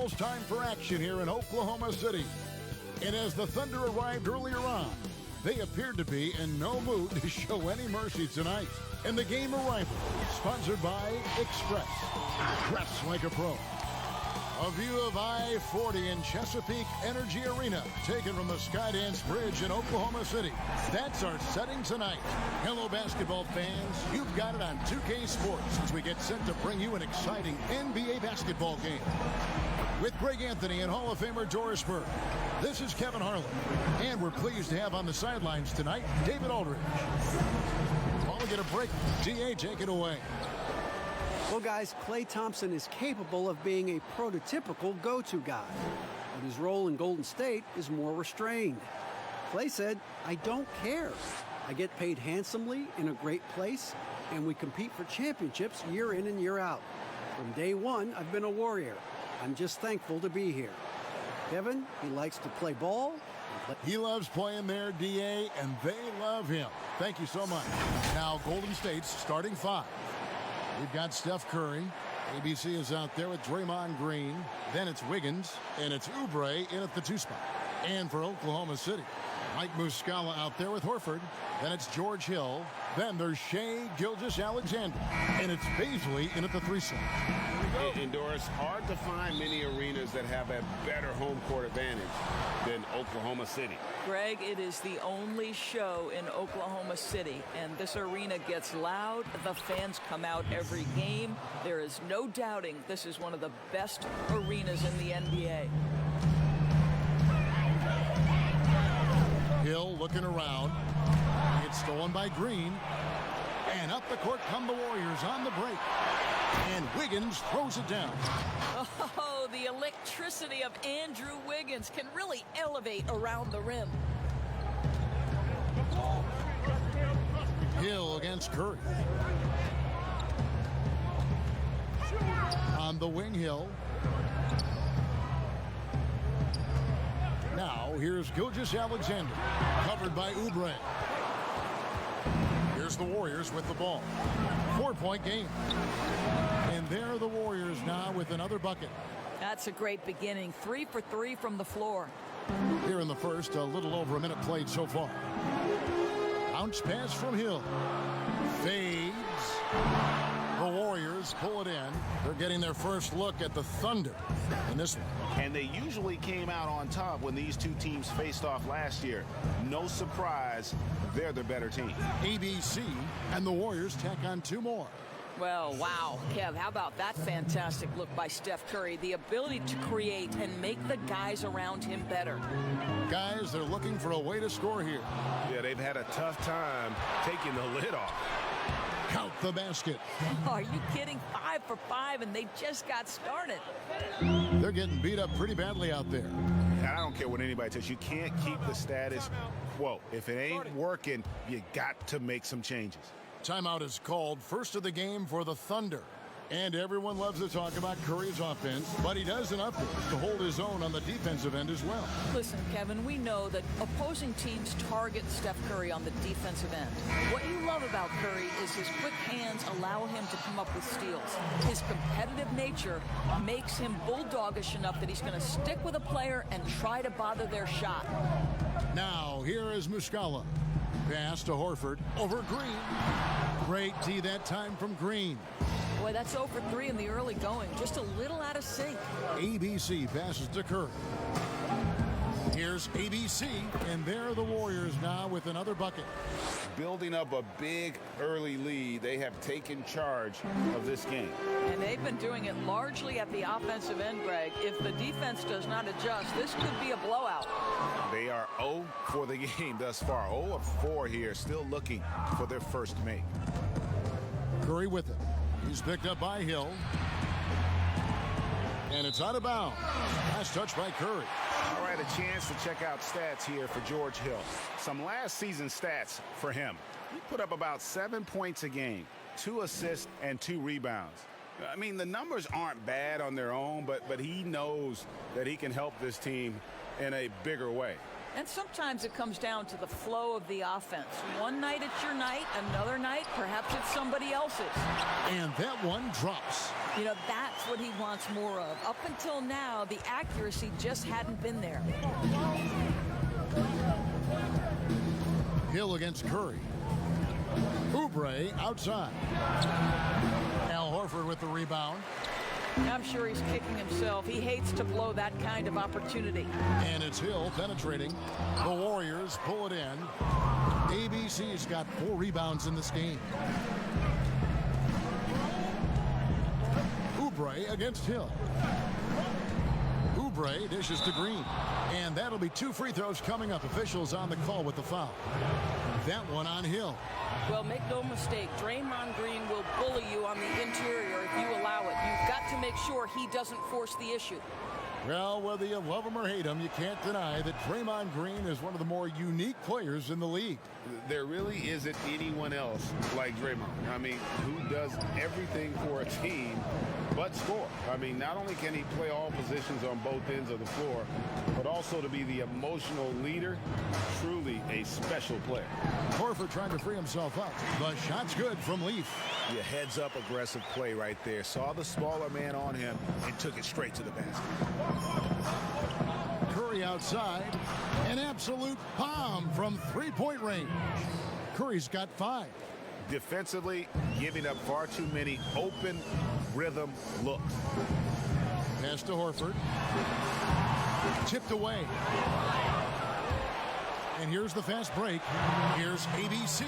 almost time for action here in Oklahoma City. And as the Thunder arrived earlier on, they appeared to be in no mood to show any mercy tonight. And the game arrival, sponsored by Express. Dress like a pro. A view of I-40 in Chesapeake Energy Arena, taken from the Skydance Bridge in Oklahoma City. That's our setting tonight. Hello, basketball fans. You've got it on 2K Sports as we get set to bring you an exciting NBA basketball game. With Greg Anthony and Hall of Famer Doris Burke, this is Kevin Harlan. And we're pleased to have on the sidelines tonight, David Aldridge. While we get a break, DA, take it away. Well, guys, Klay Thompson is capable of being a prototypical go-to guy, but his role in Golden State is more restrained. Klay said, "I don't care. I get paid handsomely in a great place, and we compete for championships year in and year out. From day one, I've been a warrior. I'm just thankful to be here." Kevin, he likes to play ball. He loves playing there, DA, and they love him. Thank you so much. Now, Golden State's starting five. We've got Steph Curry. ABC is out there with Draymond Green. Then it's Wiggins, and it's Oubre in at the 2 spot. And for Oklahoma City, Mike Muscala out there with Horford. Then it's George Hill. Then there's Shai Gilgeous-Alexander. And it's Paisley in at the 3 slot. And Doris, hard to find many arenas that have a better home court advantage than Oklahoma City. Greg, it is the only show in Oklahoma City, and this arena gets loud. The fans come out every game. There is no doubting this is one of the best arenas in the NBA. Hill looking around. It's stolen by Green. And up the court come the Warriors on the break. And Wiggins throws it down. Oh, the electricity of Andrew Wiggins can really elevate around the rim. Hill against Curry. On the wing, Hill. Now, here's Gilgeous-Alexander. Covered by Oubre. Here's the Warriors with the ball. 4-point game. And there are the Warriors now with another bucket. That's a great beginning. 3 for 3 from the floor. Here in the first, a little over a minute played so far. Bounce pass from Hill. Fades. The Warriors pull it in. They're getting their first look at the Thunder in this one. And they usually came out on top when these two teams faced off last year. No surprise, they're the better team. ABC and the Warriors tack on 2 more. Well, wow. Kev, how about that fantastic look by Steph Curry? The ability to create and make the guys around him better. Guys, they're looking for a way to score here. Yeah, they've had a tough time taking the lid off. Count the basket. Are you kidding? 5 for 5, and they just got started. They're getting beat up pretty badly out there. I don't care what anybody says. You can't keep the status quo. If it ain't working, you got to make some changes. Timeout is called. First of the game for the Thunder. And everyone loves to talk about Curry's offense, but he does enough to hold his own on the defensive end as well. Listen, Kevin, we know that opposing teams target Steph Curry on the defensive end. What you love about Curry is his quick hands allow him to come up with steals. His competitive nature makes him bulldogish enough that he's going to stick with a player and try to bother their shot. Now, here is Muscala. Pass to Horford over Green. Great D that time from Green. Boy, that's 0 for 3 in the early going. Just a little out of sync. ABC passes to Curry. Here's ABC, and there are the Warriors now with another bucket. Building up a big early lead, they have taken charge of this game. And they've been doing it largely at the offensive end, Greg. If the defense does not adjust, this could be a blowout. They are 0 for the game thus far. 0 of 4 here, still looking for their first make. Curry with it. He's picked up by Hill. And it's out of bounds. Last touch by Curry. All right, a chance to check out stats here for George Hill. Some last season stats for him. He put up about 7 points a game, 2 assists, and 2 rebounds. I mean, the numbers aren't bad on their own, but he knows that he can help this team in a bigger way. And sometimes it comes down to the flow of the offense. One night it's your night, another night perhaps it's somebody else's. And that one drops. You know, that's what he wants more of. Up until now, the accuracy just hadn't been there. Hill against Curry. Oubre outside. Al Horford with the rebound. I'm sure he's kicking himself. He hates to blow that kind of opportunity. And it's Hill penetrating. The Warriors pull it in. ABC's got 4 rebounds in this game. Oubre against Hill. Oubre dishes to Green. And that'll be 2 free throws coming up. Officials on the call with the foul. That one on Hill. Well, make no mistake, Draymond Green will bully you on the interior if you allow it. You've got to make sure he doesn't force the issue. Well, whether you love him or hate him, you can't deny that Draymond Green is one of the more unique players in the league. There really isn't anyone else like Draymond. I mean, who does everything for a team but score. I mean, not only can he play all positions on both ends of the floor, but also to be the emotional leader, truly a special player. Horford trying to free himself up. The shot's good from Leaf. Yeah, heads-up aggressive play right there. Saw the smaller man on him and took it straight to the basket. Curry outside. An absolute bomb from three-point range. Curry's got 5. Defensively, giving up far too many open rhythm looks. Pass to Horford. Tipped away. And here's the fast break. Here's ABC.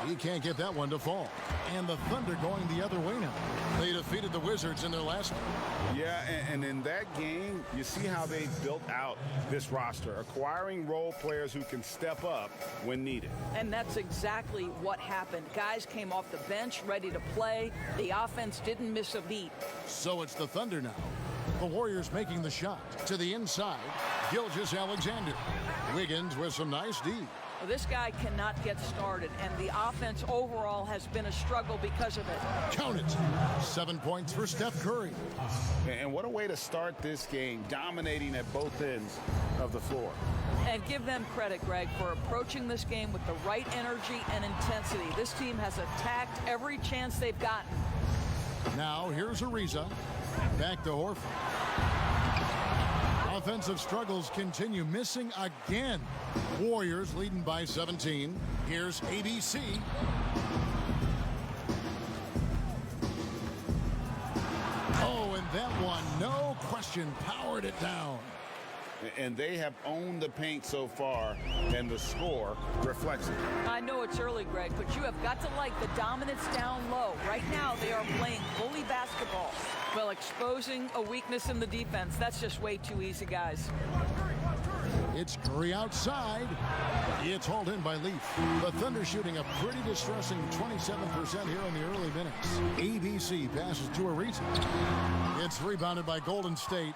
He can't get that one to fall. And the Thunder going the other way now. They defeated the Wizards in their last one. Yeah, and in that game, you see how they built out this roster, acquiring role players who can step up when needed. And that's exactly what happened. Guys came off the bench ready to play. The offense didn't miss a beat. So it's the Thunder now. The Warriors making the shot. To the inside, Gilgeous-Alexander. Wiggins with some nice D. Well, this guy cannot get started, and the offense overall has been a struggle because of it. Count it. 7 points for Steph Curry. And what a way to start this game, dominating at both ends of the floor. And give them credit, Greg, for approaching this game with the right energy and intensity. This team has attacked every chance they've gotten. Now here's Ariza. Back to Horford. Offensive struggles continue, missing again. Warriors leading by 17. Here's ABC. Oh, and that one, no question, powered it down. And they have owned the paint so far, and the score reflects it. I know it's early, Greg, but you have got to like the dominance down low. Right now, they are playing bully basketball. Well, exposing a weakness in the defense, that's just way too easy, guys. It's Curry outside. It's hauled in by Leaf. The Thunder shooting a pretty distressing 27% here in the early minutes. ABC passes to Ariza. It's rebounded by Golden State.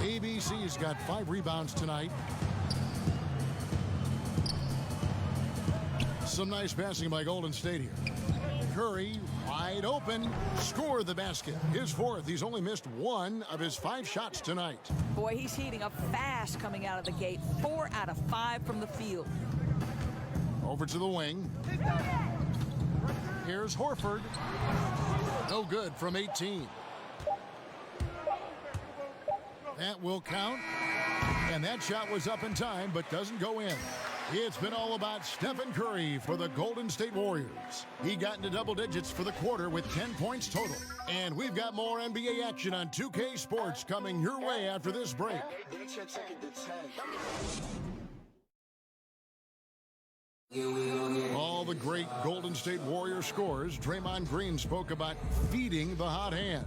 ABC's got 5 rebounds tonight. Some nice passing by Golden State here. Curry wide open, scored the basket. His 4th. He's only missed 1 of his 5 shots tonight. Boy, he's heating up fast coming out of the gate. 4 out of 5 from the field. Over to the wing. Here's Horford. No good from 18. That will count. And that shot was up in time, but doesn't go in. It's been all about Stephen Curry for the Golden State Warriors. He got into double digits for the quarter with 10 points total. And we've got more NBA action on 2K Sports coming your way after this break. All the great Golden State Warrior scores, Draymond Green spoke about feeding the hot hand.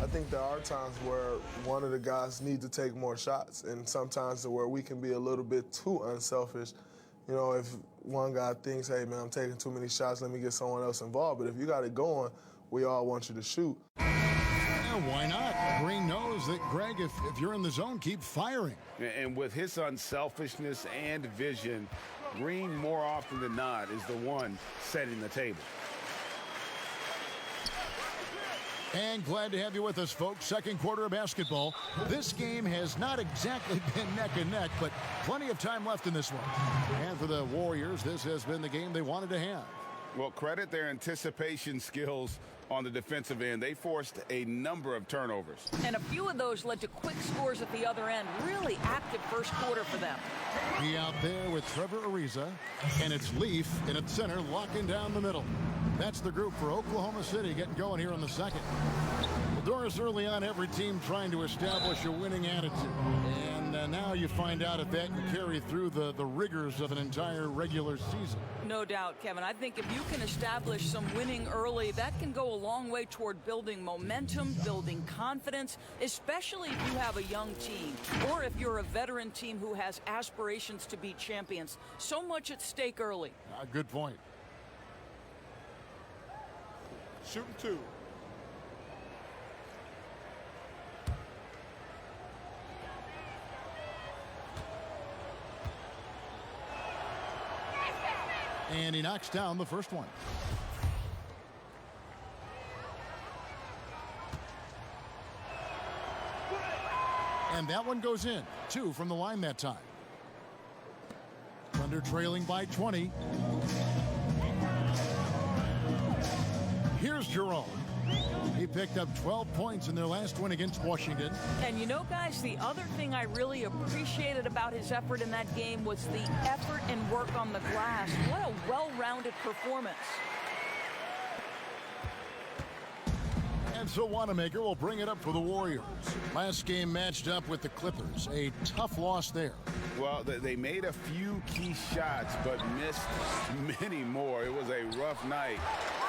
I think there are times where one of the guys need to take more shots, and sometimes where we can be a little bit too unselfish. You know, if one guy thinks, hey, man, I'm taking too many shots, let me get someone else involved. But if you got it going, we all want you to shoot. Yeah, why not? Green knows that, Greg, if you're in the zone, keep firing. And with his unselfishness and vision, Green, more often than not, is the one setting the table. And glad to have you with us, folks. Second quarter of basketball. This game has not exactly been neck and neck, but plenty of time left in this one. And for the Warriors, this has been the game they wanted to have. Well, credit their anticipation skills on the defensive end. They forced a number of turnovers. And a few of those led to quick scores at the other end. Really active first quarter for them. He out there with Trevor Ariza, and it's Leaf in at center, locking down the middle. That's the group for Oklahoma City getting going here in the second. Well, Doris, early on, every team trying to establish a winning attitude. And now you find out if that can carry through the rigors of an entire regular season. No doubt, Kevin. I think if you can establish some winning early, that can go a long way toward building momentum, building confidence, especially if you have a young team or if you're a veteran team who has aspirations to be champions. So much at stake early. Good point. Shooting two. And he knocks down the first one. And that one goes in. 2 from the line that time. Thunder trailing by 20. Here's Jerome. He picked up 12 points in their last win against Washington. And you know, guys, the other thing I really appreciated about his effort in that game was the effort and work on the glass. What a well-rounded performance. And so Wanamaker will bring it up for the Warriors. Last game matched up with the Clippers. A tough loss there. Well, they made a few key shots, but missed many more. It was a rough night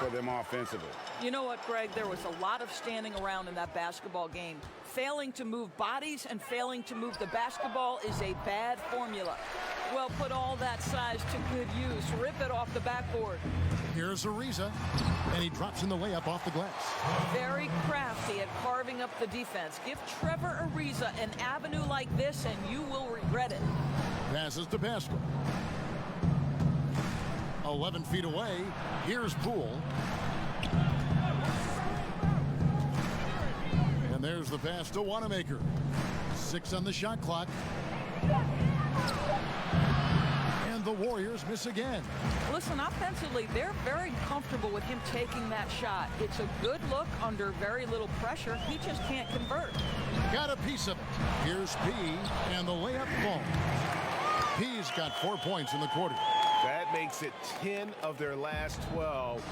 for them offensively. You know what, Greg? There was a lot of standing around in that basketball game. Failing to move bodies and failing to move the basketball is a bad formula. Well, put all that size to good use. Rip it off the backboard. Here's Ariza, and he drops in the layup off the glass. Very crafty at carving up the defense. Give Trevor Ariza an avenue like this, and you will regret it. Passes to Pascal. 11 feet away. Here's Poole. And there's the pass to Wanamaker. 6 on the shot clock. And the Warriors miss again. Listen, offensively, they're very comfortable with him taking that shot. It's a good look under very little pressure. He just can't convert. Got a piece of it. Here's P, and the layup ball. P's got 4 points in the quarter. That makes it 10 of their last 12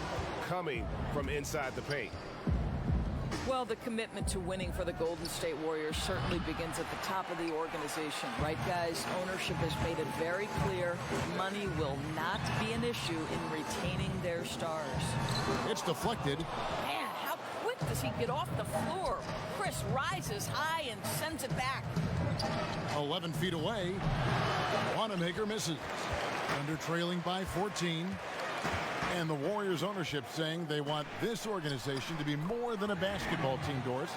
coming from inside the paint. Well, the commitment to winning for the Golden State Warriors certainly begins at the top of the organization, right, guys? Ownership has made it very clear money will not be an issue in retaining their stars. It's deflected. Man, how quick does he get off the floor? Chris rises high and sends it back. 11 feet away. Wanamaker misses. Under trailing by 14. And the Warriors ownership saying they want this organization to be more than a basketball team, Doris.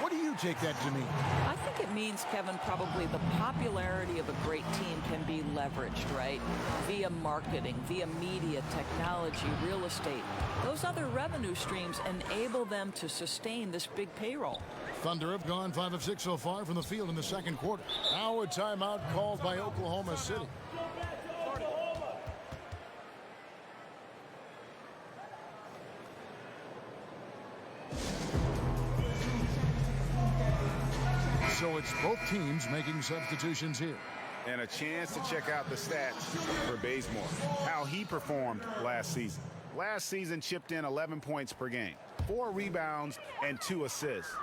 What do you take that to mean? I think it means, Kevin, probably the popularity of a great team can be leveraged, right? Via marketing, via media, technology, real estate. Those other revenue streams enable them to sustain this big payroll. Thunder have gone 5 of 6 so far from the field in the second quarter. Now a timeout called by Oklahoma City. So it's both teams making substitutions here. And a chance to check out the stats for Bazemore, how he performed last season. Last season chipped in 11 points per game, 4 rebounds, and 2 assists.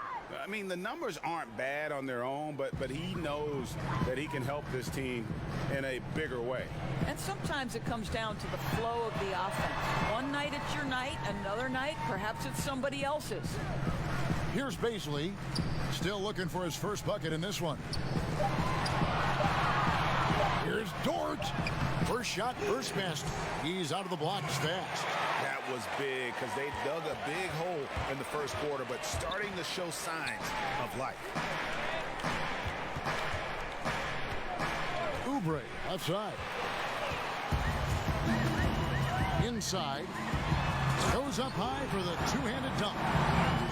I mean, the numbers aren't bad on their own, but he knows that he can help this team in a bigger way. And sometimes it comes down to the flow of the offense. One night it's your night, another night perhaps it's somebody else's. Here's Baisley, still looking for his first bucket in this one. Here's Dort. First shot, first best. He's out of the blocks fast. That was big because they dug a big hole in the first quarter, but starting to show signs of life. Oubre outside. Inside. Goes up high for the two-handed dunk.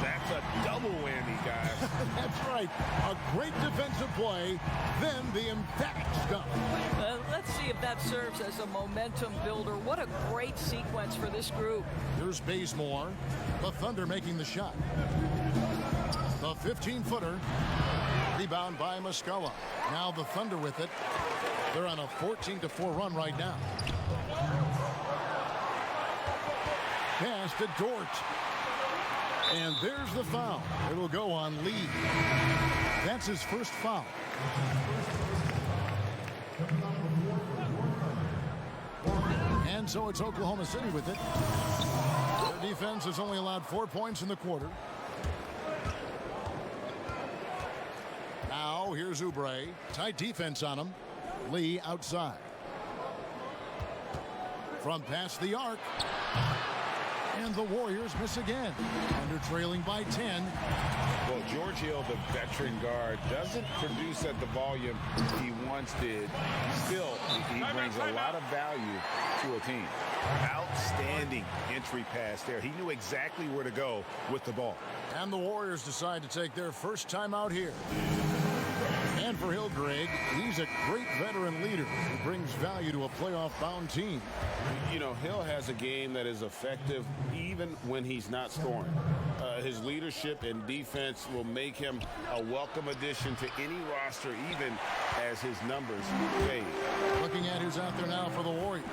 That's a double whammy, guys. That's right. A great defensive play, then the emphatic stuff. Let's see if that serves as a momentum builder. What a great sequence for this group. Here's Bazemore. The Thunder making the shot. The 15-footer. Rebound by Muscala. Now the Thunder with it. They're on a 14-4 run right now. Pass to Dort. And there's the foul. It'll go on Lee. That's his first foul. And so it's Oklahoma City with it. Their defense has only allowed 4 points in the quarter. Now here's Oubre. Tight defense on him. Lee outside. From past the arc. And the Warriors miss again. Under trailing by 10. Well, George Hill, the veteran guard, doesn't produce at the volume he once did. Still, he brings a lot of value to a team. Outstanding entry pass there. He knew exactly where to go with the ball. And the Warriors decide to take their first time out here. And for Hill, Greg, he's a great veteran leader who brings value to a playoff-bound team. You know, Hill has a game that is effective even when he's not scoring. His leadership and defense will make him a welcome addition to any roster, even as his numbers fade. Looking at who's out there now for the Warriors.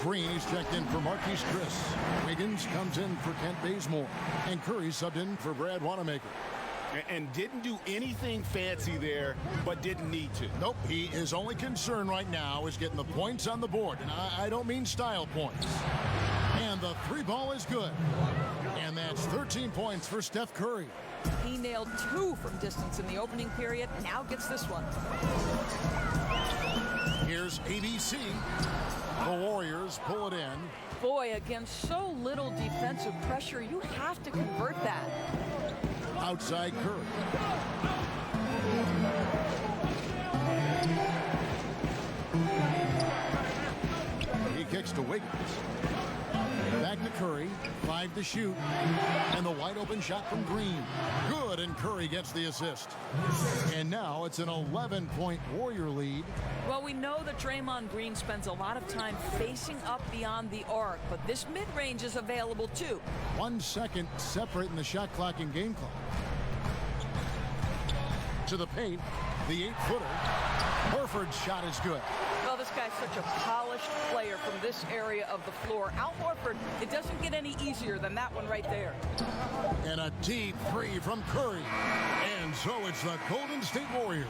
Green is checked in for Marquise Chris. Wiggins comes in for Kent Bazemore. And Curry subbed in for Brad Wanamaker. And didn't do anything fancy there, but didn't need to. Nope, his only concern right now is getting the points on the board. And I don't mean style points. And the three ball is good. And that's 13 points for Steph Curry. He nailed 2 from distance in the opening period. Now gets this one. Here's ABC. The Warriors pull it in. Boy, against so little defensive pressure, you have to convert that. Outside Curry. He kicks to Wiggins. Back to Curry. 5 to shoot. And the wide open shot from Green. Good, and Curry gets the assist. And now it's an 11-point Warrior lead. Well, we know that Draymond Green spends a lot of time facing up beyond the arc, but this mid-range is available too. 1 second separating the shot clock and game clock. To the paint, the 8-footer. Horford's shot is good. Well, this guy's such a polished player from this area of the floor. Al Horford, it doesn't get any easier than that one right there. And a deep three from Curry. And so it's the Golden State Warriors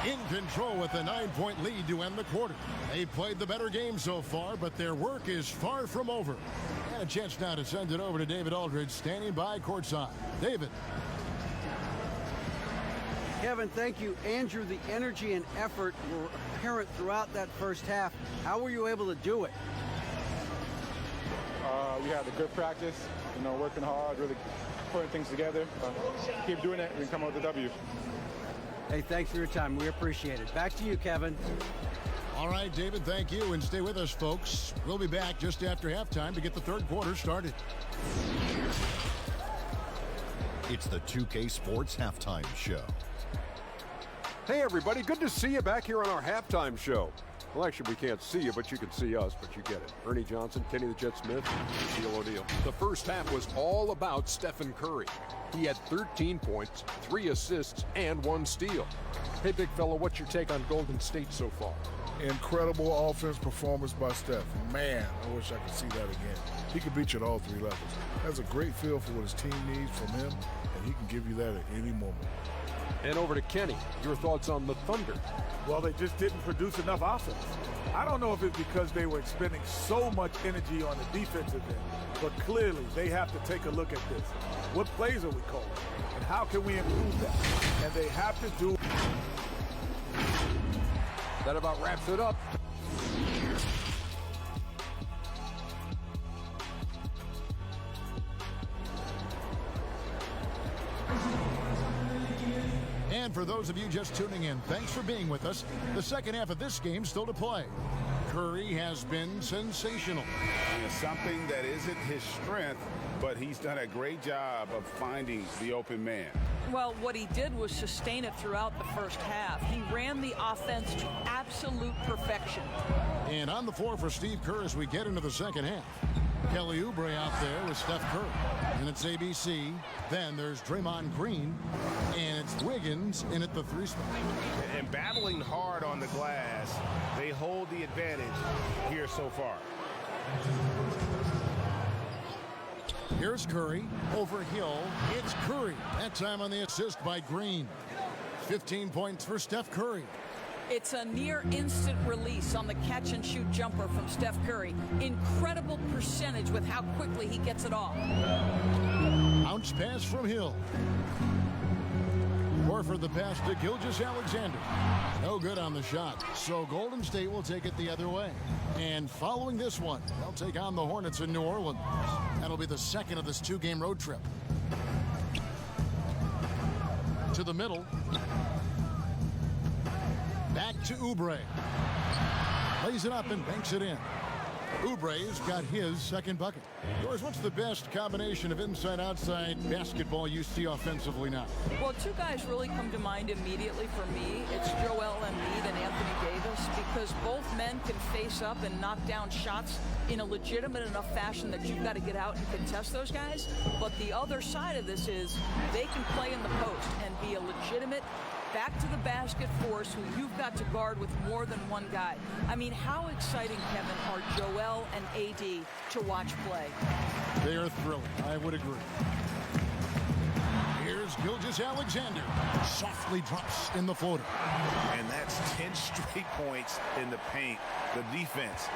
in control with a 9-point lead to end the quarter. They played the better game so far, but their work is far from over. And a chance now to send it over to David Aldridge, standing by courtside. David. Kevin, thank you. Andrew, the energy and effort were apparent throughout that first half. How were you able to do it? We had a good practice, working hard, really putting things together. Keep doing it and come out with a W. Hey, thanks for your time. We appreciate it. Back to you, Kevin. All right, David, thank you. And stay with us, folks. We'll be back just after halftime to get the third quarter started. It's the 2K Sports Halftime Show. Hey, everybody. Good to see you back here on our halftime show. Well, actually, we can't see you, but you can see us, but you get it. Ernie Johnson, Kenny the Jet Smith, Shaquille O'Neal. The first half was all about Stephen Curry. He had 13 points, 3 assists, and 1 steal. Hey, big fella, what's your take on Golden State so far? Incredible offense performance by Steph. Man, I wish I could see that again. He could beat you at all 3 levels. Has a great feel for what his team needs from him, and he can give you that at any moment. And over to Kenny. Your thoughts on the Thunder? Well, they just didn't produce enough offense. I don't know if it's because they were expending so much energy on the defensive end, but clearly they have to take a look at this. What plays are we calling? And how can we improve that? And they have to do. That about wraps it up. And for those of you just tuning in, thanks for being with us. The second half of this game still to play. Curry has been sensational. Something that isn't his strength but he's done a great job of finding the open man. Well, what he did was sustain it throughout the first half. He ran the offense to absolute perfection. And on the floor for Steve Kerr as we get into the second half. Kelly Oubre out there with Steph Curry. And it's ABC. Then there's Draymond Green. And it's Wiggins in at the 3 spot. And battling hard on the glass, they hold the advantage here so far. Here's Curry. Over Hill. It's Curry. That time on the assist by Green. 15 points for Steph Curry. It's a near instant release on the catch-and-shoot jumper from Steph Curry. Incredible percentage with how quickly he gets it off. Bounce pass from Hill. Horford the pass to Gilgeous-Alexander. No good on the shot. So Golden State will take it the other way. And following this one, they'll take on the Hornets in New Orleans. That'll be the second of this 2-game road trip. To the middle. Back to Oubre. Lays it up and banks it in. Oubre's got his second bucket. Yours, what's the best combination of inside-outside basketball you see offensively now? Well, 2 guys really come to mind immediately for me. It's Joel Embiid and Anthony Davis, because both men can face up and knock down shots in a legitimate enough fashion that you've got to get out and contest those guys. But the other side of this is they can play in the post and be a legitimate back to the basket force who you've got to guard with more than one guy. I mean, how exciting, Kevin, are Joel and AD to watch play? They are thrilling. I would agree. Here's Gilgeous-Alexander. Softly drops in the floater. And that's 10 straight points in the paint. The defense,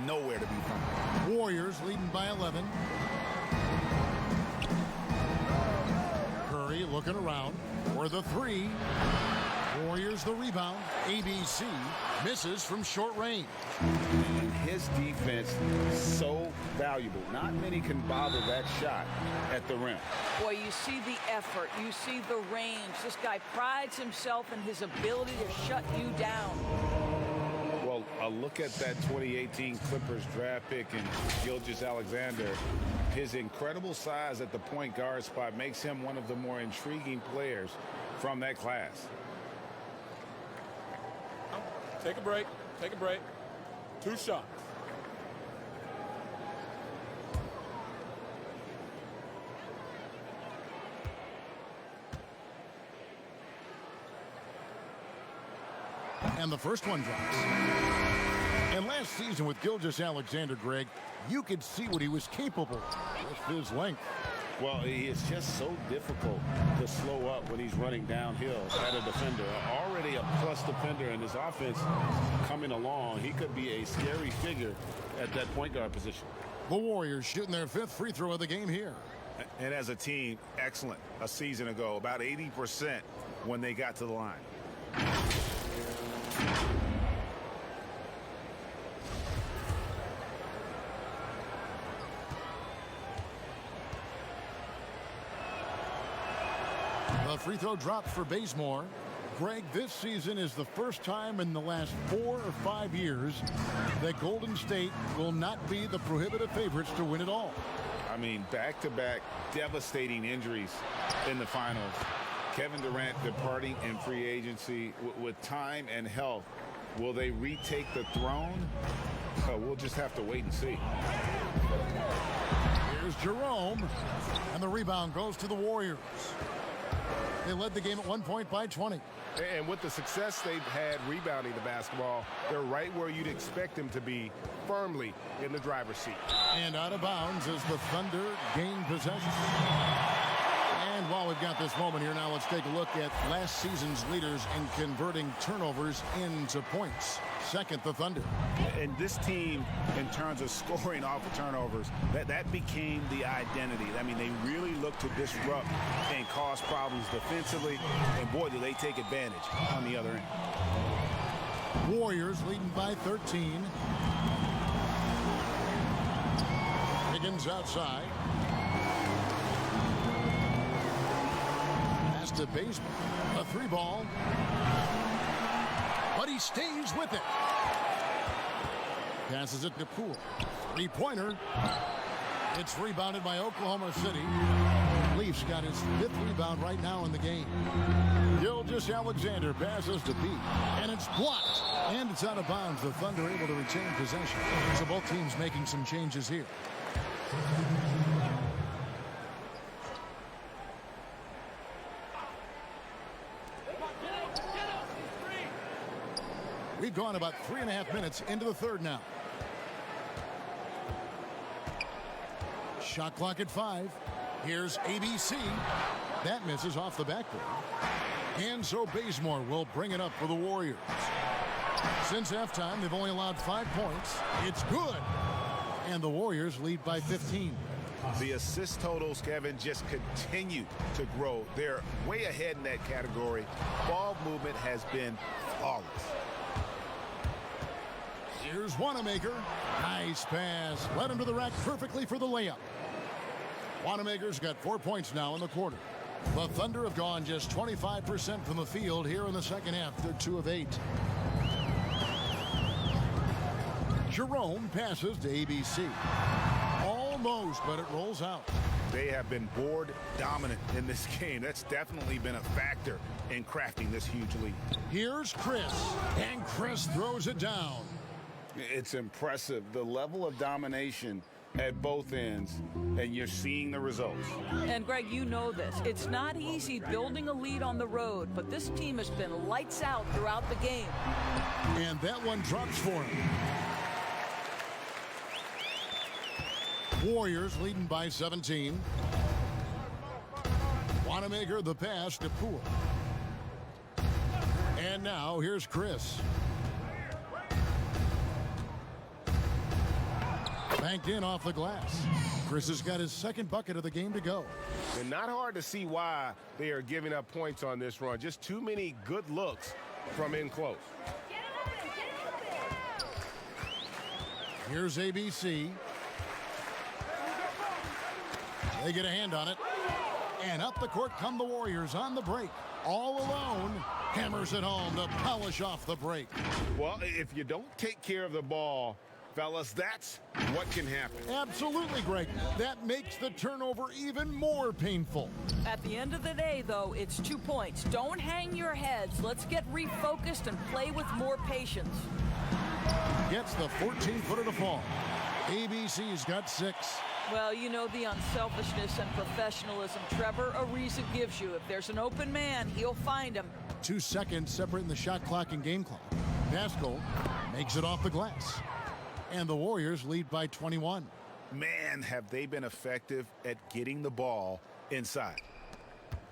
nowhere to be found. Warriors leading by 11. Curry looking around for the 3. Warriors the rebound. ABC misses from short range. And his defense so valuable. Not many can bother that shot at the rim. Boy, you see the effort. You see the range. This guy prides himself in his ability to shut you down. Well, a look at that 2018 Clippers draft pick and Gilgeous-Alexander. His incredible size at the point guard spot makes him one of the more intriguing players from that class. Take a break. Take a break. 2 shots. And the first one drops. And last season with Gilgeous-Alexander, Greg, you could see what he was capable of with his length. Well, it's just so difficult to slow up when he's running downhill at a defender. Already a plus defender in his offense coming along. He could be a scary figure at that point guard position. The Warriors shooting their 5th free throw of the game here. And as a team, excellent a season ago. About 80% when they got to the line. The free throw dropped for Bazemore. Greg, this season is the first time in the last 4 or 5 years that Golden State will not be the prohibitive favorites to win it all. I mean, back-to-back devastating injuries in the finals. Kevin Durant departing in free agency with time and health. Will they retake the throne? We'll just have to wait and see. Here's Jerome, and the rebound goes to the Warriors. They led the game at 1 point by 20. And with the success they've had rebounding the basketball, they're right where you'd expect them to be, firmly in the driver's seat. And out of bounds as the Thunder gain possession. And while we've got this moment here now, let's take a look at last season's leaders in converting turnovers into points. Second, the Thunder. And this team, in terms of scoring off of turnovers, that became the identity. I mean, they really look to disrupt and cause problems defensively. And boy, do they take advantage on the other end. Warriors leading by 13. Higgins outside. Pass to Bazemore. A 3-ball. But he stays with it. Passes it to Poole. 3-pointer. It's rebounded by Oklahoma City. Leafs got his 5th rebound right now in the game. Gilgeous-Alexander passes to Beat, and it's blocked. And it's out of bounds. The Thunder able to retain possession. So both teams making some changes here. We've gone about 3.5 minutes into the third now. Shot clock at 5. Here's ABC. That misses off the backboard. And so Bazemore will bring it up for the Warriors. Since halftime, they've only allowed 5 points. It's good. And the Warriors lead by 15. The assist totals, Kevin, just continue to grow. They're way ahead in that category. Ball movement has been flawless. Here's Wanamaker. Nice pass. Led him to the rack perfectly for the layup. Wanamaker's got 4 points now in the quarter. The Thunder have gone just 25% from the field here in the second half. They're 2 of 8. Jerome passes to ABC. Almost, but it rolls out. They have been board dominant in this game. That's definitely been a factor in crafting this huge lead. Here's Chris, and Chris throws it down. It's impressive, the level of domination at both ends, and you're seeing the results. And Greg, you know this. It's not easy building a lead on the road, but this team has been lights out throughout the game. And that one drops for him. Warriors leading by 17. Wanamaker the pass to Poole. And now here's Chris. Banked in off the glass. Chris has got his second bucket of the game to go. And not hard to see why they are giving up points on this run. Just too many good looks from in close. Here's ABC. They get a hand on it. And up the court come the Warriors on the break. All alone. Hammers it home to polish off the break. Well, if you don't take care of the ball, fellas, that's what can happen. Absolutely, Greg. That makes the turnover even more painful. At the end of the day, though, it's 2 points. Don't hang your heads. Let's get refocused and play with more patience. Gets the 14-footer to fall. ABC's got 6. Well, you know the unselfishness and professionalism Trevor Ariza gives you. If there's an open man, he'll find him. 2 seconds separating the shot clock and game clock. Pascal makes it off the glass. And the Warriors lead by 21. Man, have they been effective at getting the ball inside.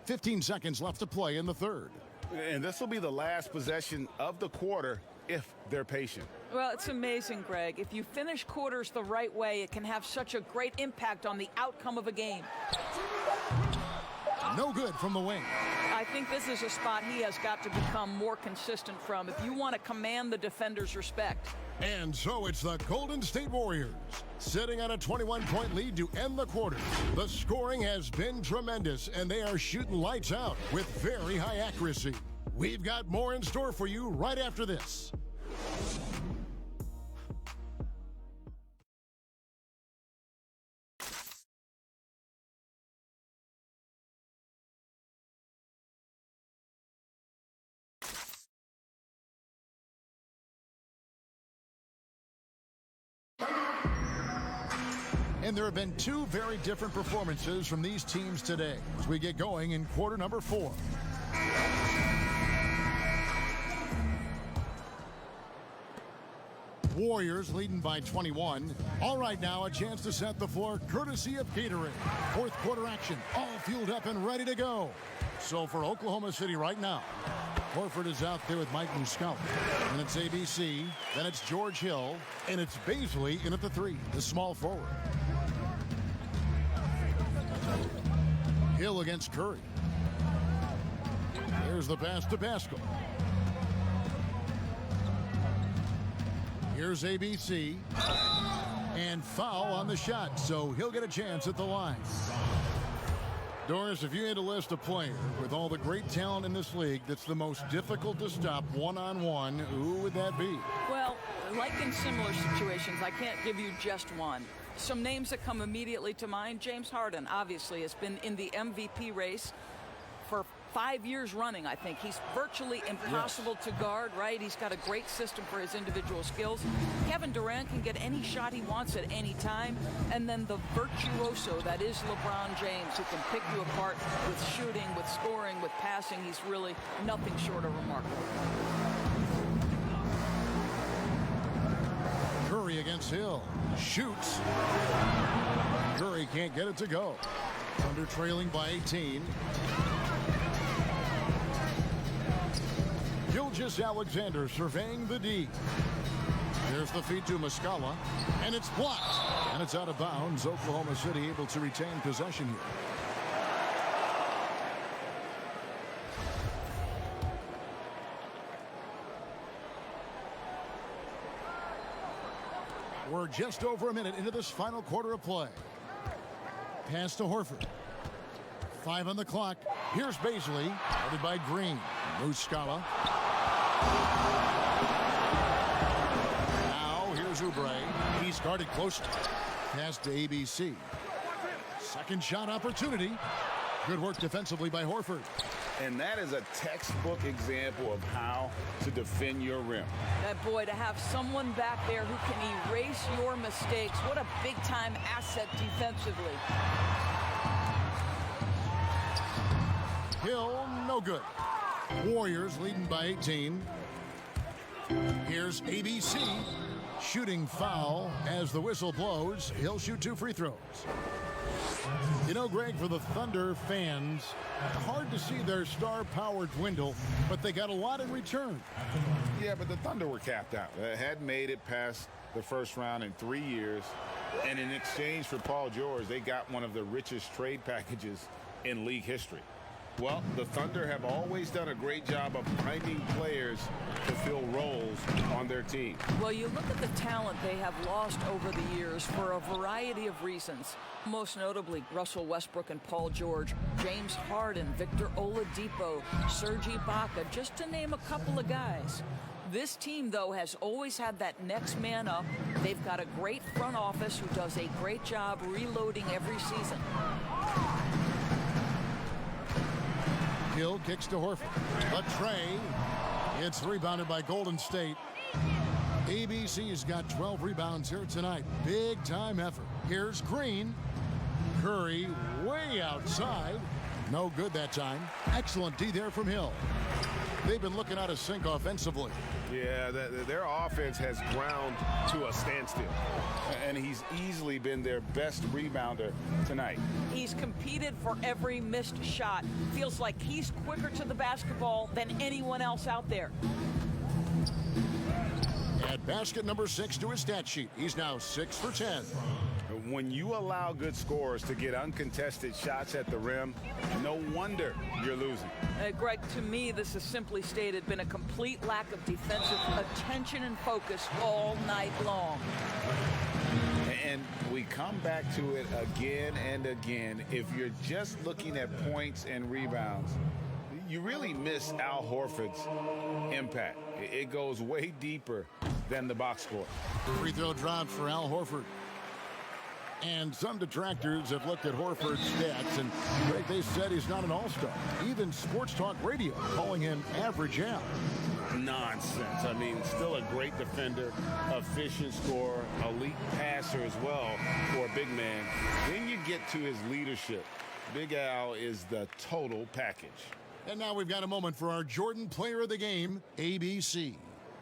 15 seconds left to play in the third. And this will be the last possession of the quarter if they're patient. Well, it's amazing, Greg. If you finish quarters the right way, it can have such a great impact on the outcome of a game. No good from the wing. I think this is a spot he has got to become more consistent from if you want to command the defender's respect. And so it's the Golden State Warriors sitting on a 21-point lead to end the quarter. The scoring has been tremendous, and they are shooting lights out with very high accuracy. We've got more in store for you right after this. And there have been 2 very different performances from these teams today as we get going in quarter number 4. Warriors leading by 21. All right, now a chance to set the floor courtesy of Gatorade. Fourth quarter action, all fueled up and ready to go. So for Oklahoma City right now, Horford is out there with Mike Muscala. And it's ABC, then it's George Hill, and it's Baisley in at the 3, the small forward. Hill against Curry. There's the pass to Pascal. Here's ABC. And foul on the shot, so he'll get a chance at the line. Doris, if you had to list a player with all the great talent in this league that's the most difficult to stop one-on-one, who would that be? Well, like in similar situations, I can't give you just one. Some names that come immediately to mind. James Harden, obviously, has been in the MVP race for 5 years running, I think. He's virtually impossible to guard, right? He's got a great system for his individual skills. Kevin Durant can get any shot he wants at any time. And then the virtuoso that is LeBron James, who can pick you apart with shooting, with scoring, with passing. He's really nothing short of remarkable. Curry against Hill. Shoots. Curry can't get it to go. Thunder trailing by 18. Gilgeous-Alexander surveying the D. There's the feed to Muscala, and it's blocked. And it's out of bounds. Oklahoma City able to retain possession here. We're just over a minute into this final quarter of play. Pass to Horford. 5 on the clock. Here's Baisley, headed by Green. Muscala. Now here's Oubre. He's guarded closely. Pass to ABC. Second shot opportunity. Good work defensively by Horford. And that is a textbook example of how to defend your rim. That boy, to have someone back there who can erase your mistakes. What a big-time asset defensively. Hill, no good. Warriors leading by 18. Here's ABC. Shooting foul as the whistle blows. He'll shoot 2 free throws. You know, Greg, for the Thunder fans, hard to see their star power dwindle, but they got a lot in return. Yeah, but the Thunder were capped out. They hadn't made it past the first round in 3 years. And in exchange for Paul George, they got one of the richest trade packages in league history. Well, the Thunder have always done a great job of finding players to fill roles on their team. Well, you look at the talent they have lost over the years for a variety of reasons. Most notably, Russell Westbrook and Paul George, James Harden, Victor Oladipo, Serge Ibaka, just to name a couple of guys. This team, though, has always had that next man up. They've got a great front office who does a great job reloading every season. Hill kicks to Horford. A tray. It's rebounded by Golden State. ABC's got 12 rebounds here tonight. Big time effort. Here's Green. Curry way outside. No good that time. Excellent D there from Hill. They've been looking out of sync offensively. Yeah, their offense has ground to a standstill. And he's easily been their best rebounder tonight. He's competed for every missed shot. Feels like he's quicker to the basketball than anyone else out there. Add basket number 6 to his stat sheet. He's now 6 for 10. When you allow good scorers to get uncontested shots at the rim, no wonder you're losing. Greg, to me, this has simply stated been a complete lack of defensive attention and focus all night long. And we come back to it again and again. If you're just looking at points and rebounds, you really miss Al Horford's impact. It goes way deeper than the box score. Free throw dropped for Al Horford. And some detractors have looked at Horford's stats, and Greg, they said he's not an all-star. Even Sports Talk Radio calling him average Al. Nonsense. I mean, still a great defender, efficient scorer, elite passer as well for a big man. Then you get to his leadership. Big Al is the total package. And now we've got a moment for our Jordan Player of the Game, ABC.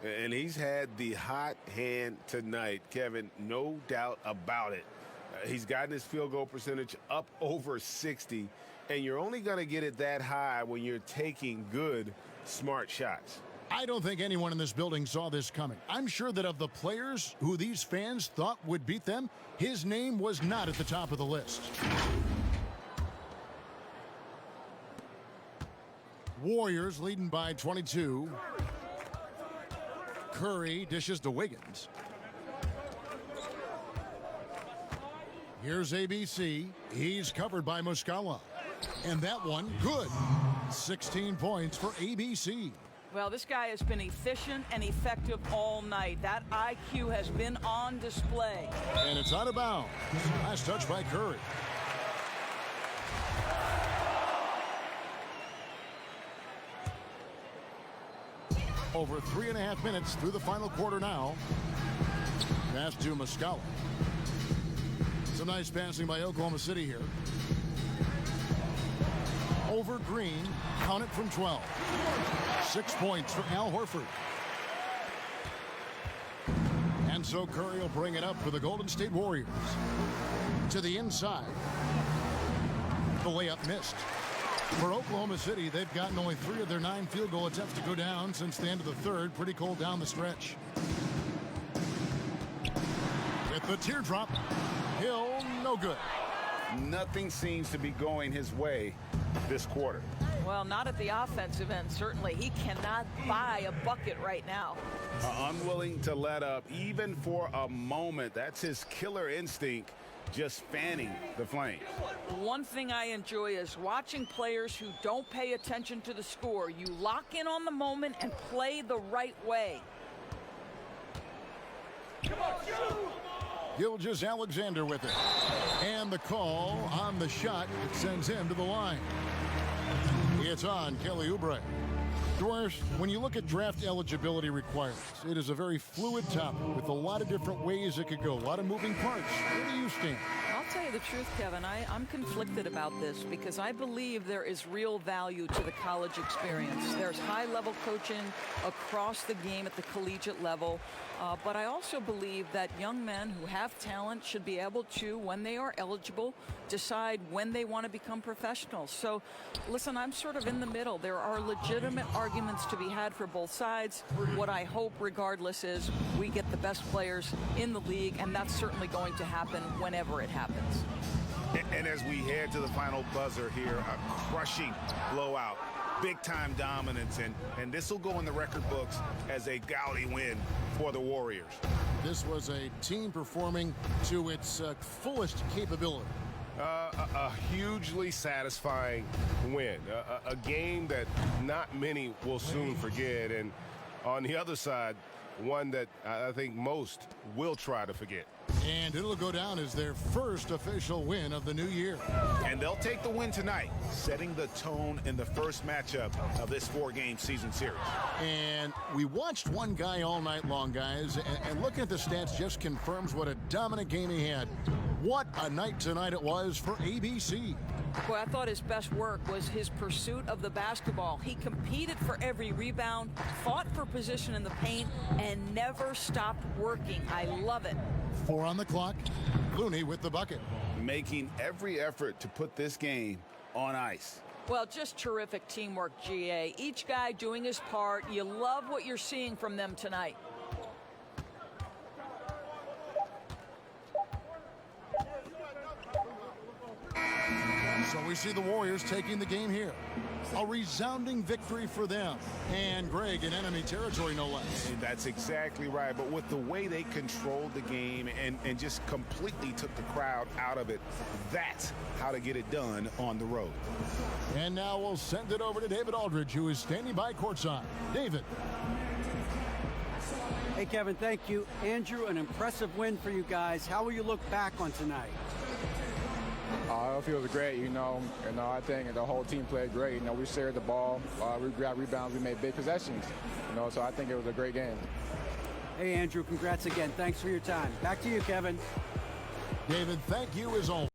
And he's had the hot hand tonight, Kevin, no doubt about it. He's gotten his field goal percentage up over 60, and you're only going to get it that high when you're taking good, smart shots. I don't think anyone in this building saw this coming. I'm sure that of the players who these fans thought would beat them, his name was not at the top of the list. Warriors leading by 22. Curry dishes to Wiggins. Here's ABC. He's covered by Muscala. And that one, good. 16 points for ABC. Well, this guy has been efficient and effective all night. That IQ has been on display. And it's out of bounds. Last touch by Curry. Over 3.5 minutes through the final quarter now. Pass to Muscala. Some nice passing by Oklahoma City here. Over Green, count it from 12. 6 points for Al Horford. And so Curry will bring it up for the Golden State Warriors. To the inside. The layup missed. For Oklahoma City, they've gotten only 3 of their 9 field goal attempts to go down since the end of the third. Pretty cold down the stretch. With the teardrop, Hill, no good. Nothing seems to be going his way this quarter. Well, not at the offensive end, certainly. He cannot buy a bucket right now. Unwilling to let up, even for a moment. That's his killer instinct, just fanning the flames. One thing I enjoy is watching players who don't pay attention to the score. You lock in on the moment and play the right way. Gilgeous-Alexander with it. And the call on the shot. It sends him to the line. It's on Kelly Oubre. Dwars, when you look at draft eligibility requirements, it is a very fluid topic with a lot of different ways it could go, a lot of moving parts. Where do you stand? I'll tell you the truth, Kevin. I'm conflicted about this because I believe there is real value to the college experience. There's high-level coaching across the game at the collegiate level. But I also believe that young men who have talent should be able to, when they are eligible, decide when they want to become professionals. So, listen, I'm sort of in the middle. There are legitimate arguments to be had for both sides. What I hope, regardless, is we get the best players in the league, and that's certainly going to happen whenever it happens. And as we head to the final buzzer here, a crushing blowout. Big-time dominance, and this will go in the record books as a gaudy win for the Warriors. This was a team performing to its fullest capability. A hugely satisfying win. A game that not many will soon forget. And on the other side, one that I think most will try to forget. And it'll go down as their first official win of the new year. And they'll take the win tonight, setting the tone in the first matchup of this 4-game season series. And we watched one guy all night long, guys, and looking at the stats just confirms what a dominant game he had. What a night tonight it was for ABC. Boy, I thought his best work was his pursuit of the basketball. He competed for every rebound, fought for position in the paint, and never stopped working. I love it. 4 on the clock. Looney with the bucket. Making every effort to put this game on ice. Well, just terrific teamwork, GA. Each guy doing his part. You love what you're seeing from them tonight. So we see the Warriors taking the game here. A resounding victory for them. And Greg in enemy territory, no less. And that's exactly right. But with the way they controlled the game and just completely took the crowd out of it, that's how to get it done on the road. And now we'll send it over to David Aldridge, who is standing by courtside. David. Hey, Kevin, thank you. Andrew, an impressive win for you guys. How will you look back on tonight? It feels great, I think the whole team played great. We shared the ball, we grabbed rebounds, we made big possessions, so I think it was a great game. Hey, Andrew, congrats again. Thanks for your time. Back to you, Kevin. David, thank you as always.